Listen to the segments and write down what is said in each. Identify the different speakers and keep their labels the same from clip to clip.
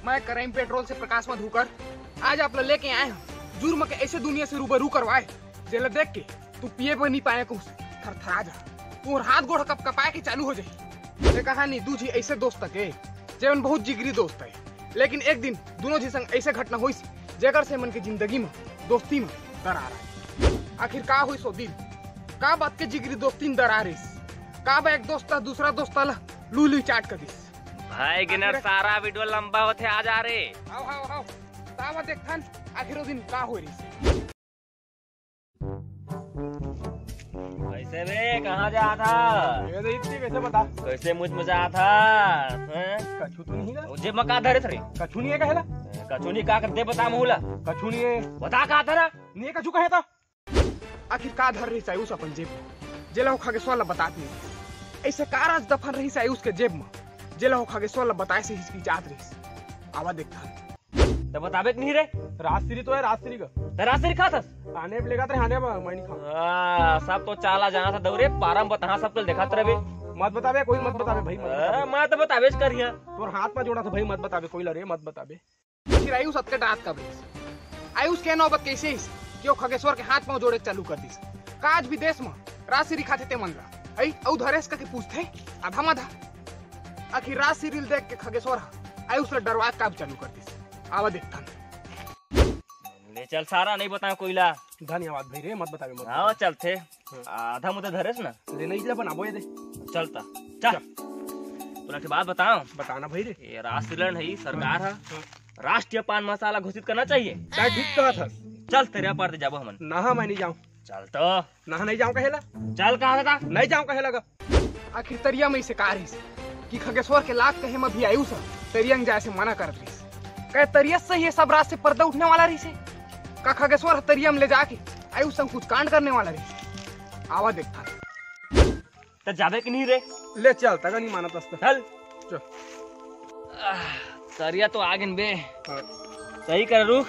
Speaker 1: मैं crime petrol से प्रकाश मधुकर आज आप लेके आए हैं जुर्म के ऐसे दुनिया से रूबरू करवाए जेल देख के तू पिए पर नहीं पाए कुछ थरथरा जा और हाथ गोड़ कप कपाए के चालू हो जाए। ये कहानी दू जी ऐसे दोस्त के जीवन बहुत जिगरी दोस्त है, लेकिन एक दिन दोनों जी संग ऐसे घटना हुई जेकर से मन के जिंदगी में दोस्ती में दरार आई। आखिर का हुई सो दिन का बात के जिगरी दोस्ती में दरार का बा एक दोस्त दूसरा दोस्त लूलू चाट कर दिस
Speaker 2: भाई गिनर सारा वीडियो लंबा होते आ जा रे।
Speaker 1: आओ आओ आओ तावा देखथन आखिर दिन का हो रही
Speaker 2: कैसे रे कहाँ जा था?
Speaker 1: ये तो इतनी कैसे बता
Speaker 2: कैसे मुझ मजा था?
Speaker 1: कछु तो नहीं है
Speaker 2: जे मका धरे थे
Speaker 1: कछु नहीं है कहला
Speaker 2: कछु नहीं का करते बता मुहला
Speaker 1: कछु नहीं है
Speaker 2: बता का था ना
Speaker 1: नहीं कछु कहे था आखिर का धर रही चाहिए उस अपन जेब जेला हो खागे सोला बतात नहीं ऐसे का राज दफन रही चाहिए उसके जेब में जेला हो खागे सोला बताए से हिचकिचात रही आवा देखता
Speaker 2: तो बताबे नहीं रे
Speaker 1: राजश्री तो है राजश्री का
Speaker 2: रास्ते खा था
Speaker 1: आने पे लेगा थे आने में मैं नहीं खाऊं
Speaker 2: सब तो चाला जाना था दौरे पारम बता सब कल देखा तेरे
Speaker 1: मत बतावे कोई मत बतावे भाई मत बतावे
Speaker 2: मैं तो बताबे करिया
Speaker 1: तोर हाथ में जोड़ा था भाई मत बतावे कोई लड़े मत बतावे फिर आयुष सत्य रात का ब्रेस आयुष के नौबत कैसे क्यों खगेश्वर के हाथ में जोड़े चालू कर दिस काज विदेश में राजश्री खाते ते मन रहा आई औ धरेश का के पूछते आधा माधा आखिर राजश्री देख के खगेश्वर आयुष रे डरवा का चालू कर दिस आवा देखता
Speaker 2: ले चल सारा नहीं बता कोईला
Speaker 1: धन्यवाद भाई रे मत बतावे मत
Speaker 2: हाँ चलते आधा मुझे धरेस ना
Speaker 1: ले नहीं ले बनाबो ये दे
Speaker 2: चलता चल तोला के बात बताओ
Speaker 1: बताना भाई रे
Speaker 2: ये राष्ट्रीय है सरकार है राष्ट्रीय पान मसाला घोषित करना चाहिए
Speaker 1: क्या ठीक कहा था
Speaker 2: चल तेरे पर ते जाबो हमन
Speaker 1: नहा मैं नहीं जाऊं
Speaker 2: चल तो
Speaker 1: नहा नहीं जाऊं कहेला
Speaker 2: चल कहां था
Speaker 1: नहीं जाऊं कहे लगा आखिर तरिया में से कार है कि खगेश्वर के लाख कहे में भी आयुष तरियंग जाए से मना कर दी कहे तरिया से ये सब रात से पर्दा उठने वाला रही से का खगेश्वर तरिया में ले जाके आयुष संग कुछ कांड करने वाला रही आवा देखता
Speaker 2: तो जाबे कि नहीं रे
Speaker 1: ले चल तगा नहीं मानत अस्त
Speaker 2: चल
Speaker 1: चल
Speaker 2: तरिया तो आगे बे सही कर रू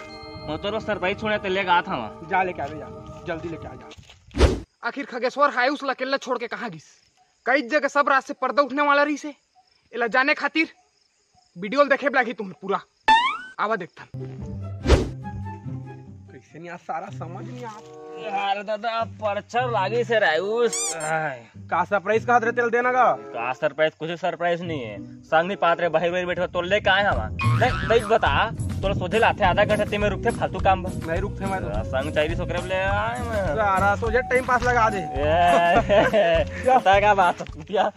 Speaker 2: मैं तो सरप्राइज छोड़े ते लेगा था वहां
Speaker 1: जा लेके आ जा जल्दी लेके आ जा आखिर खगेश्वर आयुष अकेला छोड़ के कहां गिस कई जगह सब रात से पर्दा उठने वाला रही से एला जाने खातिर वीडियो देखे लागी तुम पूरा आवा देखता कैसे नहीं आ सारा समझ नहीं आ
Speaker 2: यार दादा परचर लागी से रायुस
Speaker 1: का सरप्राइज का हाथ तेल देना
Speaker 2: का सरप्राइज कुछ सरप्राइज नहीं है संग नहीं पात्र भाई भाई बैठे तो ले का आए हम नहीं बता तोरा सोझे लाथे आधा घंटे में रुकते फालतू काम
Speaker 1: नहीं रुकते मैं तो
Speaker 2: संग चाहिए सोकरे ले आए मैं
Speaker 1: सारा सोझे टाइम पास लगा दे
Speaker 2: पता क्या बात है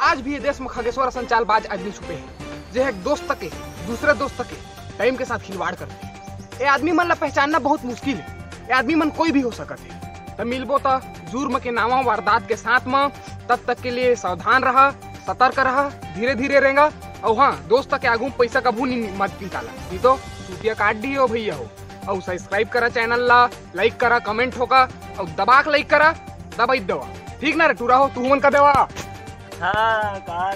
Speaker 1: आज भी ये देश में खगेश्वर संचालबाज आदमी छुपे हैं जो एक दोस्त के दूसरे दोस्त के टाइम के साथ खिलवाड़ करते हैं। ये आदमी मन ला पहचानना बहुत मुश्किल है। ये आदमी मन कोई भी हो सकते है तो मिलबो तो जुर्म के नामों वारदात के साथ में तब तक के लिए सावधान रहा सतर्क रहा धीरे धीरे रहेगा और हाँ दोस्त के आगू पैसा कभू नहीं मत निकाला नहीं तो चुटिया काट दी हो भैया हो और सब्सक्राइब करा चैनल ला लाइक करा कमेंट होगा और दबाक लाइक करा दबाई दवा ठीक ना रे टूरा हो तू मन का देवा
Speaker 2: हाँ कहा